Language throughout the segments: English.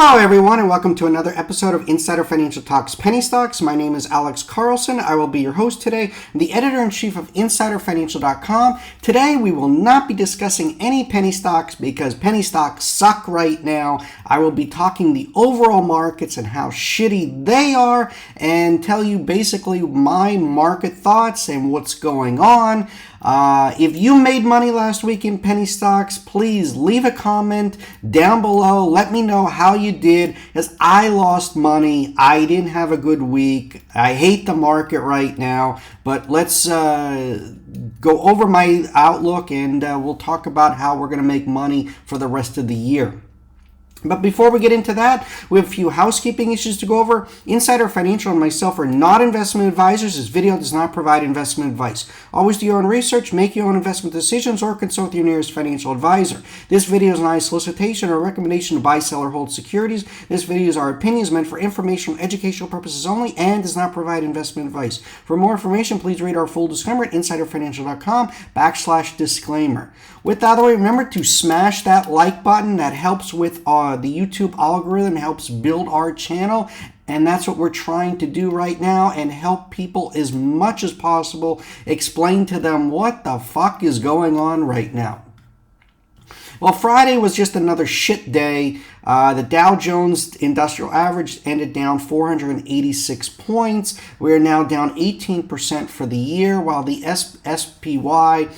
Hello everyone and welcome to another episode of Insider Financial Talks Penny Stocks. My name is Alex Carlson. I will be your host today, the editor-in-chief of InsiderFinancial.com. Today we will not be discussing any penny stocks because penny stocks suck right now. I will be talking the overall markets and how shitty they are and tell you basically my market thoughts and what's going on. If you made money last week in penny stocks, please leave a comment down below. Let me know how you did, as I lost money. I didn't have a good week. I hate the market right now, but let's go over my outlook and we'll talk about how we're going to make money for the rest of the year. But before we get into that, we have a few housekeeping issues to go over. Insider Financial and myself are not investment advisors. This video does not provide investment advice. Always do your own research, make your own investment decisions, or consult with your nearest financial advisor. This video is not a solicitation or a recommendation to buy, sell, or hold securities. This video is our opinions meant for informational, educational purposes only and does not provide investment advice. For more information, please read our full disclaimer at insiderfinancial.com/disclaimer. With that out of the way, remember to smash that like button. That helps with the YouTube algorithm, helps build our channel, and that's what we're trying to do right now, and help people as much as possible, explain to them what the fuck is going on right now. Well, Friday was just another shit day. The Dow Jones Industrial Average ended down 486 points. We're now down 18% for the year, while the SPY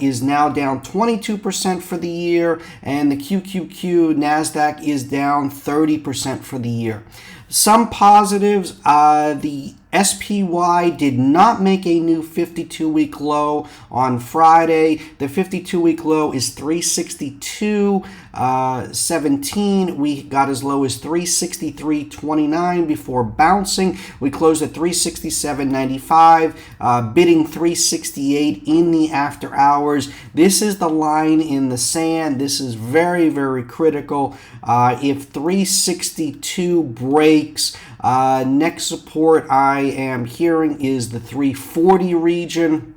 is now down 22% for the year, and the QQQ NASDAQ is down 30% for the year. Some positives, the SPY did not make a new 52-week low on Friday. The 52-week low is 362.17. We got as low as 363.29 before bouncing. We closed at 367.95, bidding 368 in the after hours. This is the line in the sand. This is very, very critical. If 362 breaks, next support I am hearing is the 340 region,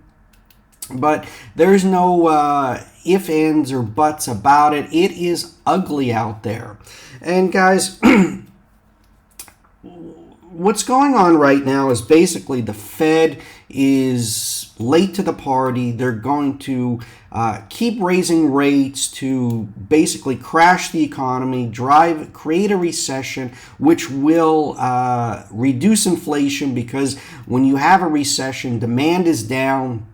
but there's no ifs, ands, or buts about it. It is ugly out there. And guys, what's going on right now is basically the Fed is late to the party. They're going to keep raising rates to basically crash the economy, create a recession, which will reduce inflation, because when you have a recession, demand is down,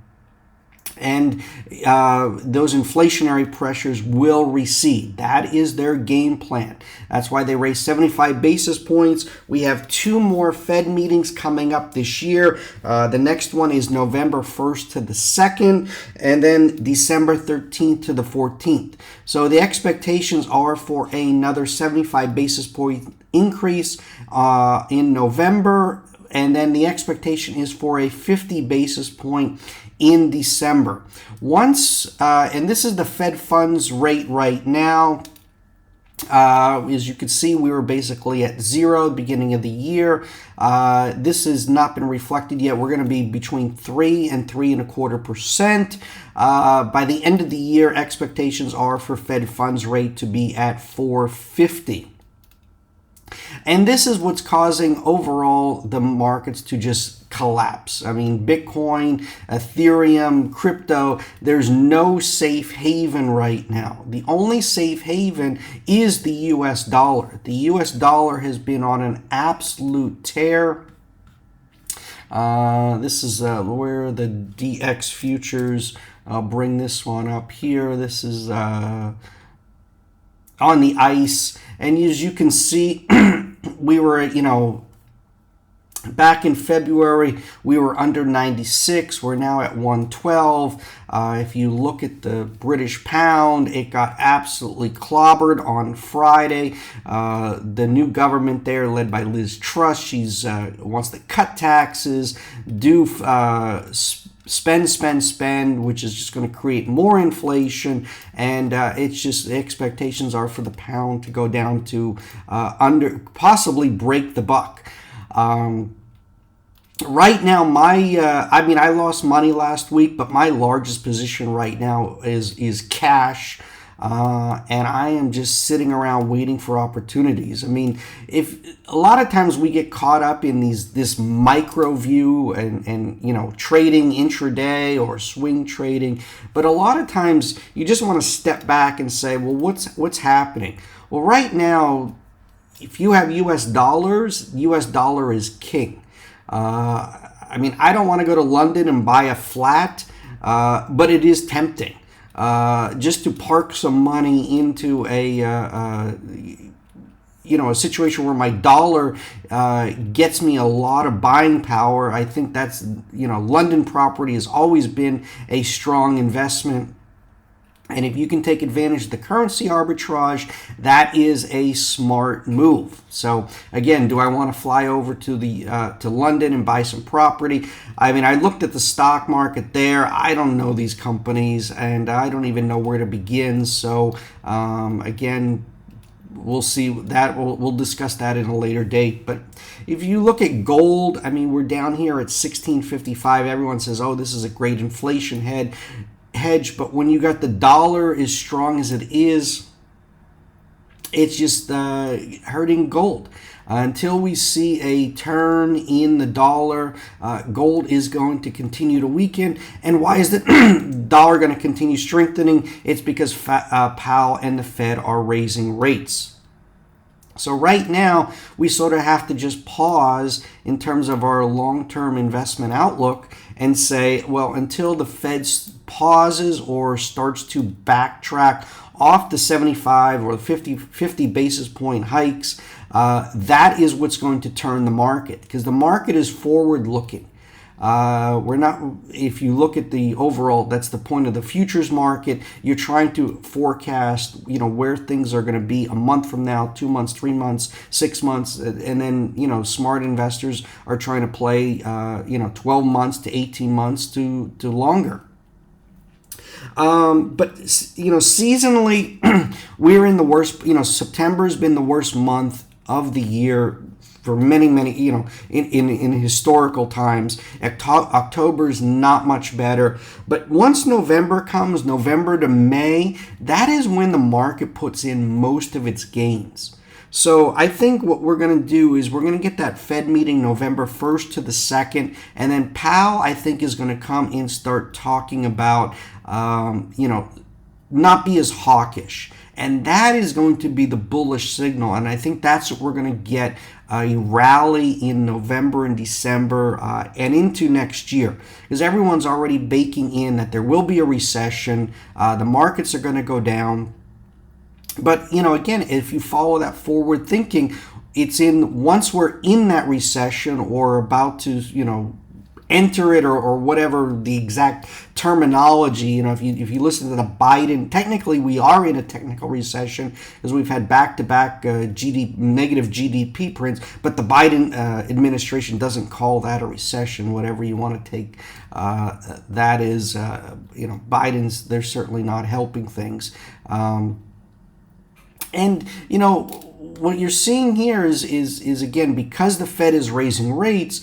and those inflationary pressures will recede. That is their game plan. That's why they raised 75 basis points. We have two more Fed meetings coming up this year. The next one is November 1st to the 2nd, and then December 13th to the 14th. So the expectations are for another 75 basis point increase in November, and then the expectation is for a 50 basis point in December. Once, and this is the Fed funds rate right now. As you can see, we were basically at zero beginning of the year. This has not been reflected yet. We're going to be between 3 and 3.25%. By the end of the year, expectations are for Fed funds rate to be at 4.50. And this is what's causing overall the markets to just collapse. I mean, Bitcoin, Ethereum, crypto, there's no safe haven right now. The only safe haven is the US dollar. The US dollar has been on an absolute tear. This is where the DX futures, I'll bring this one up here. This is on the ICE. And as you can see, we were, back in February, we were under 96. We're now at 112. If you look at the British pound, it got absolutely clobbered on Friday. The new government there, led by Liz Truss, she's wants to cut taxes, do spend, which is just going to create more inflation, and it's just the expectations are for the pound to go down to possibly break the buck. Right now, I lost money last week, but my largest position right now is cash. and I am just sitting around waiting for opportunities. I mean, if a lot of times we get caught up in this micro view and trading intraday or swing trading, but a lot of times you just want to step back and say, well, what's happening? Well, right now, if you have U.S. dollars, U.S. dollar is king. I mean, I don't want to go to London and buy a flat, but it is tempting just to park some money into a situation where my dollar gets me a lot of buying power. I think that's, London property has always been a strong investment. And if you can take advantage of the currency arbitrage, that is a smart move. So again, do I want to fly over to London and buy some property? I mean, I looked at the stock market there. I don't know these companies, and I don't even know where to begin. So again, we'll see that. We'll discuss that in a later date. But if you look at gold, I mean, we're down here at 1655. Everyone says, oh, this is a great inflation hedge, but when you got the dollar as strong as it is, it's just hurting gold. Until we see a turn in the dollar, gold is going to continue to weaken. And why is the dollar going to continue strengthening? It's because Powell and the Fed are raising rates. So right now, we sort of have to just pause in terms of our long-term investment outlook and say, well, until the Fed pauses or starts to backtrack off the 75 or 50 basis point hikes, that is what's going to turn the market, because the market is forward-looking. We're not, if you look at the overall, that's the point of the futures market. You're trying to forecast, where things are going to be a month from now, 2 months, 3 months, 6 months. And then, smart investors are trying to play, 12 months to 18 months to longer. But seasonally, we're in the worst, September's been the worst month of the year for many, in historical times. October's not much better. But once November comes, November to May, that is when the market puts in most of its gains. So I think what we're going to do is we're going to get that Fed meeting November 1st to the 2nd, and then Powell, I think, is going to come and start talking about, not be as hawkish. And that is going to be the bullish signal. And I think that's what we're going to get, a rally in November and December and into next year. Because everyone's already baking in that there will be a recession. The markets are going to go down. But, again, if you follow that forward thinking, once we're in that recession or about to, enter it or whatever the exact terminology, if you listen to the Biden, technically we are in a technical recession because we've had back-to-back negative GDP prints, but the Biden administration doesn't call that a recession, whatever you want to take that is. Biden's, they're certainly not helping things. And, what you're seeing here is again, because the Fed is raising rates,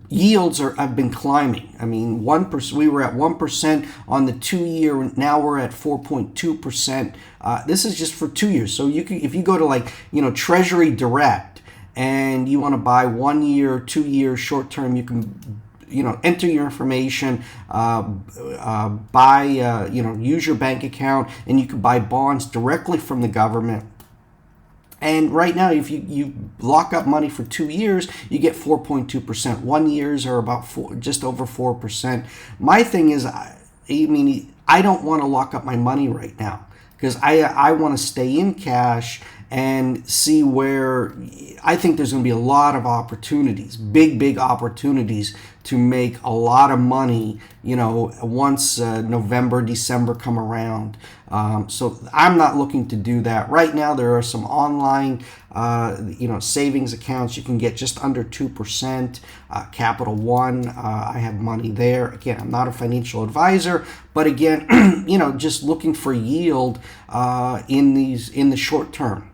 yields have been climbing. I mean, 1%. We were at 1% on the 2-year. Now we're at 4.2%. This is just for 2 years. So if you go to Treasury Direct and you want to buy 1 year, 2 year, short term, you can enter your information, buy, use your bank account, and you can buy bonds directly from the government. And right now, if you lock up money for 2 years, you get 4.2%. 1 years are about just over 4%. My thing is, I don't want to lock up my money right now because I want to stay in cash and see where I think there's going to be a lot of opportunities, big opportunities to make a lot of money, once November, December come around. So I'm not looking to do that. Right now, there are some online, savings accounts you can get just under 2%. Capital One, I have money there. Again, I'm not a financial advisor, but again, just looking for yield in the short term.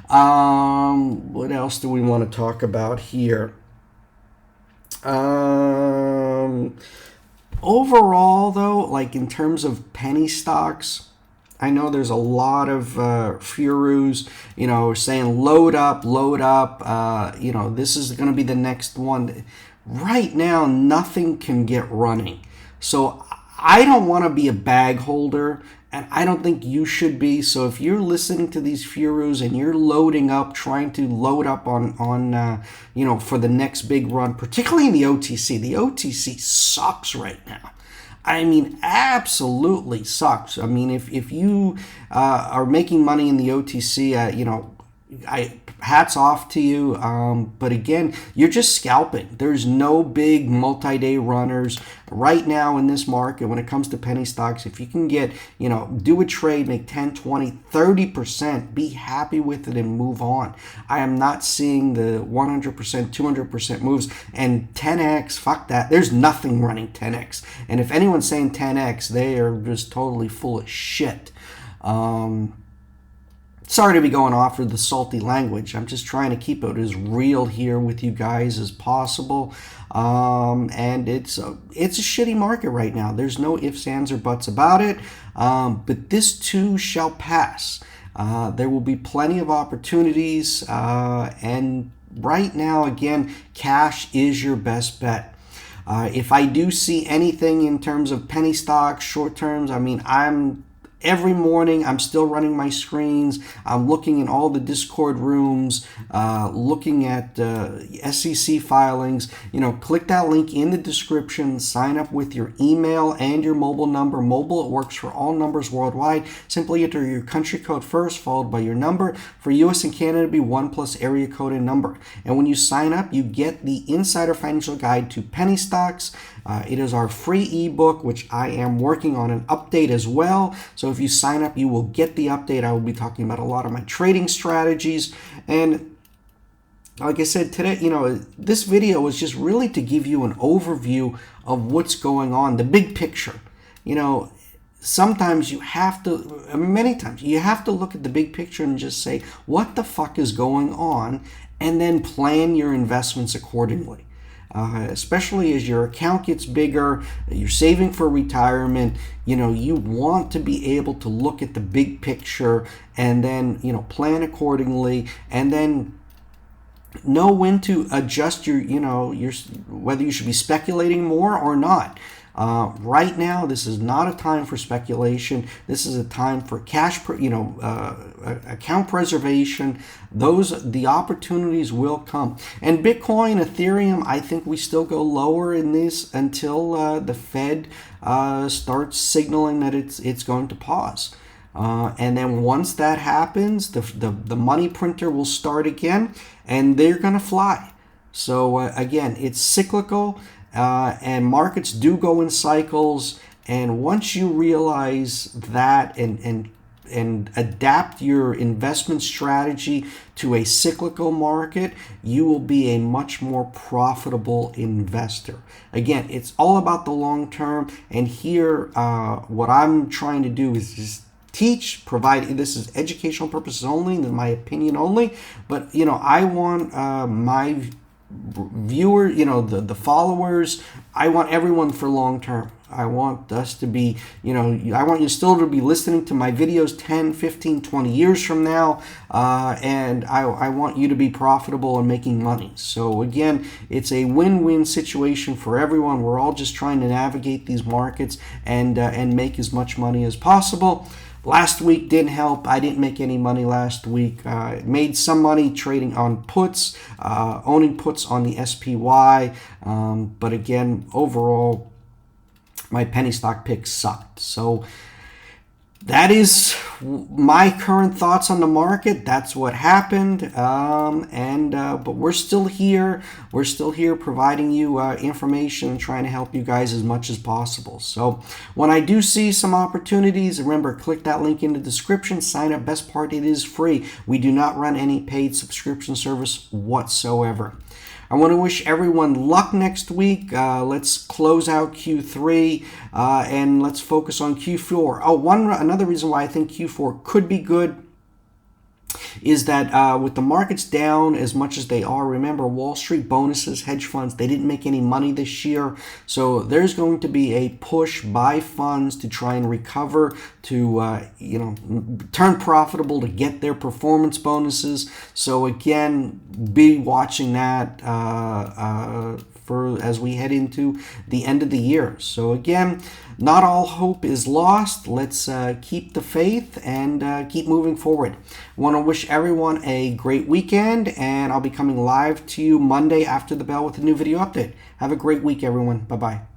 What else do we want to talk about here? Overall, though, like in terms of penny stocks, I know there's a lot of furus, saying load up, load up. This is going to be the next one. Right now, nothing can get running. So I don't want to be a bag holder, and I don't think you should be. So if you're listening to these furus and you're loading up, trying to load up on for the next big run, particularly in the OTC sucks right now. I mean, absolutely sucks. I mean, if you are making money in the OTC, hats off to you. But again, you're just scalping. There's no big multi-day runners right now in this market when it comes to penny stocks. If you can get, do a trade, make 10, 20, 30%, be happy with it and move on. I am not seeing the 100%, 200% moves and 10x, fuck that. There's nothing running 10x. And if anyone's saying 10x, they are just totally full of shit. Sorry to be going off with the salty language. I'm just trying to keep it as real here with you guys as possible. And it's a shitty market right now. There's no ifs, ands, or buts about it. But this too shall pass. There will be plenty of opportunities. And right now, again, cash is your best bet. If I do see anything in terms of penny stocks, short terms, I mean, every morning, I'm still running my screens. I'm looking in all the Discord rooms, looking at SEC filings. Click that link in the description. Sign up with your email and your mobile number. Mobile, it works for all numbers worldwide. Simply enter your country code first, followed by your number. For US and Canada, be 1 plus area code and number. And when you sign up, you get the Insider Financial Guide to Penny Stocks. It is our free ebook, which I am working on an update as well. So if you sign up, you will get the update. I will be talking about a lot of my trading strategies. And like I said today, this video was just really to give you an overview of what's going on, the big picture. Sometimes many times you have to look at the big picture and just say, what the fuck is going on? And then plan your investments accordingly. Especially as your account gets bigger, you're saving for retirement, you want to be able to look at the big picture and then, plan accordingly, and then know when to adjust your whether you should be speculating more or not. Right now, this is not a time for speculation. This is a time for cash, account preservation. The opportunities will come. And Bitcoin, Ethereum, I think we still go lower in this until the Fed starts signaling that it's going to pause. And then once that happens, the money printer will start again, and they're going to fly. So again, it's cyclical. And markets do go in cycles, and once you realize that and adapt your investment strategy to a cyclical market, you will be a much more profitable investor. Again, it's all about the long term, and here what I'm trying to do is just teach, provide. This is educational purposes only, in my opinion only, but I want my viewer, the followers, I want everyone for long term. I want us to be, I want you still to be listening to my videos 10, 15, 20 years from now, and I want you to be profitable and making money. So again, it's a win-win situation for everyone. We're all just trying to navigate these markets and make as much money as possible. Last week didn't help. I didn't make any money last week. Made some money trading on puts, owning puts on the SPY. But again, overall, my penny stock picks sucked. So that is my current thoughts on the market. That's what happened. But we're still here. We're still here providing you information and trying to help you guys as much as possible. So when I do see some opportunities, remember, click that link in the description. Sign up. Best part, it is free. We do not run any paid subscription service whatsoever. I want to wish everyone luck next week. Let's close out Q3 and let's focus on Q4. Oh, another reason why I think Q4 could be good is that with the markets down as much as they are, remember Wall Street bonuses, hedge funds, they didn't make any money this year. So there's going to be a push by funds to try and recover, to turn profitable, to get their performance bonuses. So again, be watching that for as we head into the end of the year. So again, not all hope is lost. Let's keep the faith and keep moving forward. I want to wish everyone a great weekend, and I'll be coming live to you Monday after the bell with a new video update. Have a great week, everyone. Bye-bye.